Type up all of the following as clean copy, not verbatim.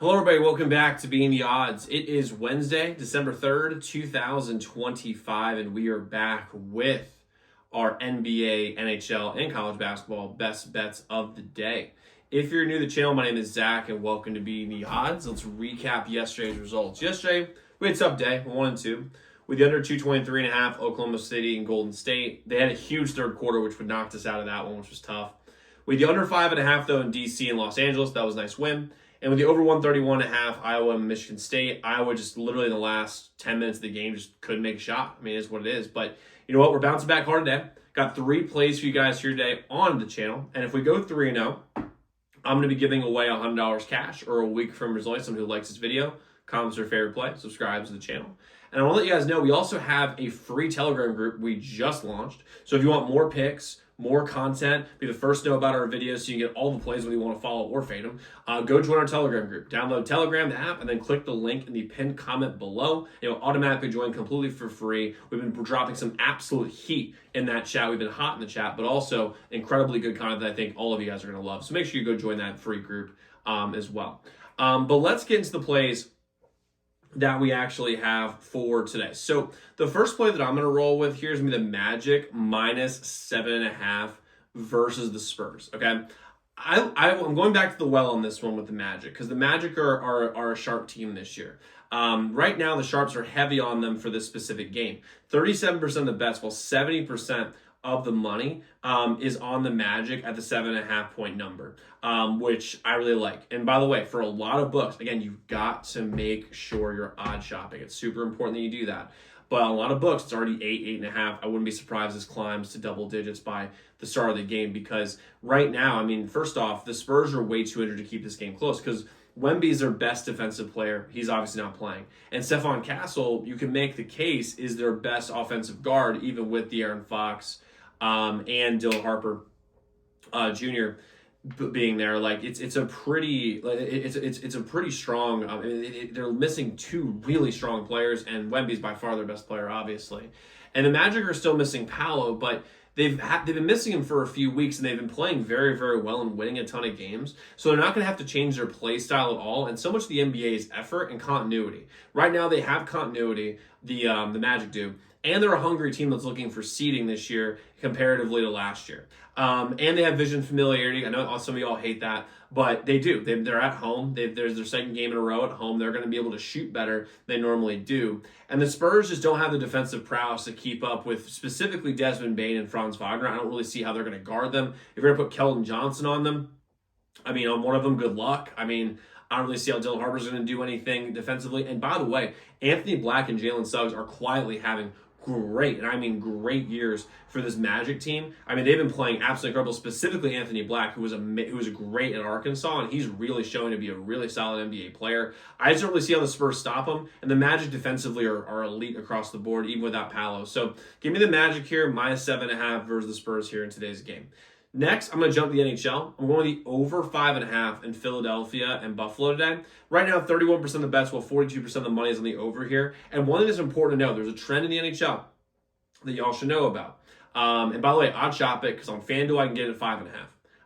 Hello, everybody. Welcome back to Being the Odds. It is Wednesday, December 3rd, 2025, and we are back with our NBA, NHL, and college basketball best bets of the day. If you're new to the channel, my name is Zach, and welcome to Being the Odds. Let's recap yesterday's results. Yesterday, we had a tough day, 1-2. With the under 223.5, Oklahoma City and Golden State. They had a huge third quarter, which would knock us out of that one, which was tough. With the under 5.5, though, in DC and Los Angeles, that was a nice win. And with the over 131.5, Iowa and Michigan State, Iowa just literally in the last 10 minutes of the game just couldn't make a shot. I mean, it is what it is. But you know what? We're bouncing back hard today. Got 3 plays for you guys here today on the channel. And if we go 3-0, I'm going to be giving away $100 cash or a week from results. Someone who likes this video, comments their favorite play, subscribes to the channel. And I want to let you guys know we also have a free Telegram group we just launched. So if you want more picks, more content, be the first to know about our videos so you can get all the plays whether you want to follow or fade them, go join our Telegram group. Download Telegram, the app, and then click the link in the pinned comment below. It will automatically join completely for free. We've been dropping some absolute heat in that chat. We've been hot in the chat, but also incredibly good content that I think all of you guys are going to love. So make sure you go join that free group as well. But let's get into the plays that we actually have for today. So the first play that I'm going to roll with here is going to be the Magic minus 7.5 versus the Spurs. Okay, I'm going back to the well on this one with the Magic because the Magic are a sharp team this year. Right now, the Sharps are heavy on them for this specific game. 37% of the bets, while 70% of the money is on the Magic at the 7.5 point number, which I really like. And by the way, for a lot of books, again, you've got to make sure you're odd shopping. It's super important that you do that. But a lot of books, it's already 8.5. I wouldn't be surprised this climbs to double digits by the start of the game because right now, I mean, first off, the Spurs are way too injured to keep this game close because Wemby's their best defensive player. He's obviously not playing. And Stephon Castle, you can make the case, is their best offensive guard, even with De'Aaron Fox and Dylan Harper Jr. being there. Like it's a pretty strong. They're missing 2 really strong players, and Wemby's by far their best player, obviously. And the Magic are still missing Paolo, but they've been missing him for a few weeks, and they've been playing very, very well and winning a ton of games. So they're not going to have to change their play style at all. And so much of the NBA is effort and continuity. Right now, they have continuity. The Magic do. And they're a hungry team that's looking for seeding this year comparatively to last year. And they have vision familiarity. I know some of y'all hate that, but they do. They're at home. There's their second game in a row at home. They're going to be able to shoot better than they normally do. And the Spurs just don't have the defensive prowess to keep up with specifically Desmond Bane and Franz Wagner. I don't really see how they're going to guard them. If you're going to put Keldon Johnson on them, I mean, on one of them, good luck. I mean, I don't really see how Dylan Harper's going to do anything defensively. And by the way, Anthony Black and Jalen Suggs are quietly having great, and I mean great years for this Magic team. I mean, they've been playing absolutely incredible, specifically Anthony Black, who was great at Arkansas, and he's really showing to be a really solid NBA player. I just don't really see how the Spurs stop him, and the Magic defensively are elite across the board, even without Paolo. So give me the Magic here, minus 7.5 versus the Spurs here in today's game. Next, I'm going to jump to the NHL. I'm going with the over 5.5 in Philadelphia and Buffalo today. Right now, 31% of the bets, while 42% of the money is on the over here. And one thing that's important to know, there's a trend in the NHL that y'all should know about. And by the way, odd shop it, because on FanDuel, I can get it at 5.5.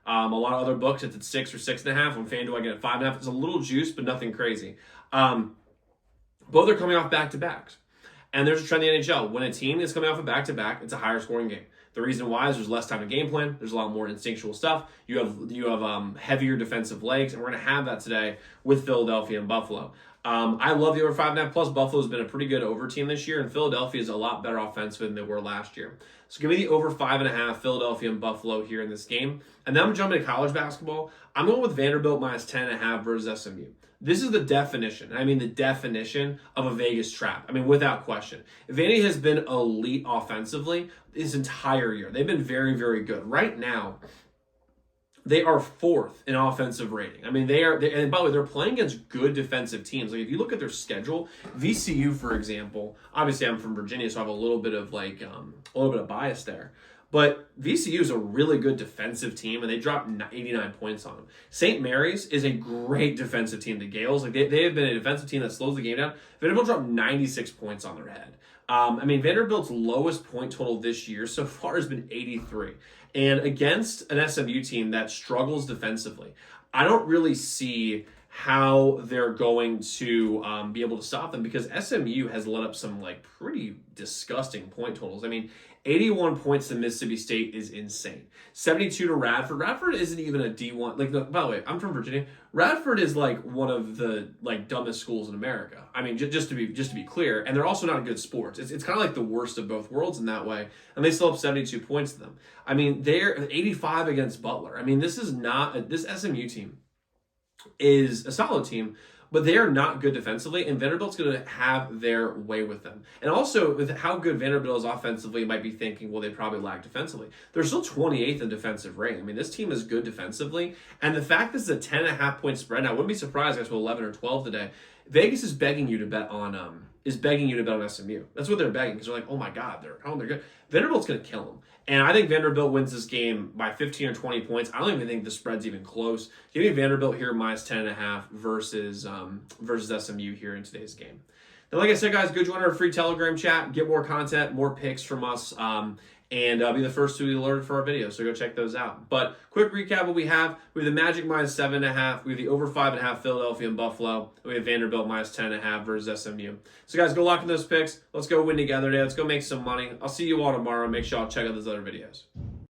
A lot of other books, it's at 6 or 6.5. On FanDuel, I get it at 5.5. It's a little juice, but nothing crazy. Both are coming off back-to-backs. And there's a trend in the NHL. When a team is coming off a back-to-back, it's a higher scoring game. The reason why is there's less time to game plan. There's a lot more instinctual stuff. You have heavier defensive legs, and we're going to have that today with Philadelphia and Buffalo. I love the over 5.5 plus. Buffalo's been a pretty good over team this year, and Philadelphia is a lot better offensive than they were last year. So give me the over 5.5 Philadelphia and Buffalo here in this game. And then I'm jumping to college basketball. I'm going with Vanderbilt minus 10.5 versus SMU. This is the definition, and I mean the definition of a Vegas trap. I mean, without question. Vandy has been elite offensively this entire year. They've been very, very good. Right now, they are 4th in offensive rating. I mean, and by the way, they're playing against good defensive teams. Like, if you look at their schedule, VCU, for example, obviously I'm from Virginia, so I have a little bit of bias there. But VCU is a really good defensive team, and they dropped 89 points on them. St. Mary's is a great defensive team. The Gales, like they have been a defensive team that slows the game down. Vanderbilt dropped 96 points on their head. I mean, Vanderbilt's lowest point total this year so far has been 83. And against an SMU team that struggles defensively, I don't really see how they're going to be able to stop them, because SMU has let up some like pretty disgusting point totals. I mean, 81 points to Mississippi State is insane. 72 to Radford. Radford isn't even a D1. By the way, I'm from Virginia. Radford is like one of the like dumbest schools in America. I mean, just to be clear, and they're also not good sports. It's kind of like the worst of both worlds in that way, and they still have 72 points to them. I mean, they're 85 against Butler. I mean, this SMU team is a solid team, but they are not good defensively, and Vanderbilt's going to have their way with them. And also, with how good Vanderbilt is offensively, you might be thinking, well, they probably lack defensively. They're still 28th in defensive rating. I mean, this team is good defensively, and the fact this is a 10.5 point spread, now I wouldn't be surprised if it's 11 or 12 today. Vegas is begging you to bet on SMU. That's what they're begging, because they're like, oh my God, they're good. Vanderbilt's going to kill them. And I think Vanderbilt wins this game by 15 or 20 points. I don't even think the spread's even close. Give me Vanderbilt here minus 10.5 versus SMU here in today's game. Now, like I said, guys, go join our free Telegram chat. Get more content, more picks from us, and be the first to be alerted for our videos. So go check those out. But quick recap what we have. We have the Magic minus 7.5. We have the over 5.5 Philadelphia and Buffalo. We have Vanderbilt minus 10.5 versus SMU. So guys, go lock in those picks. Let's go win together today. Let's go make some money. I'll see you all tomorrow. Make sure y'all check out those other videos.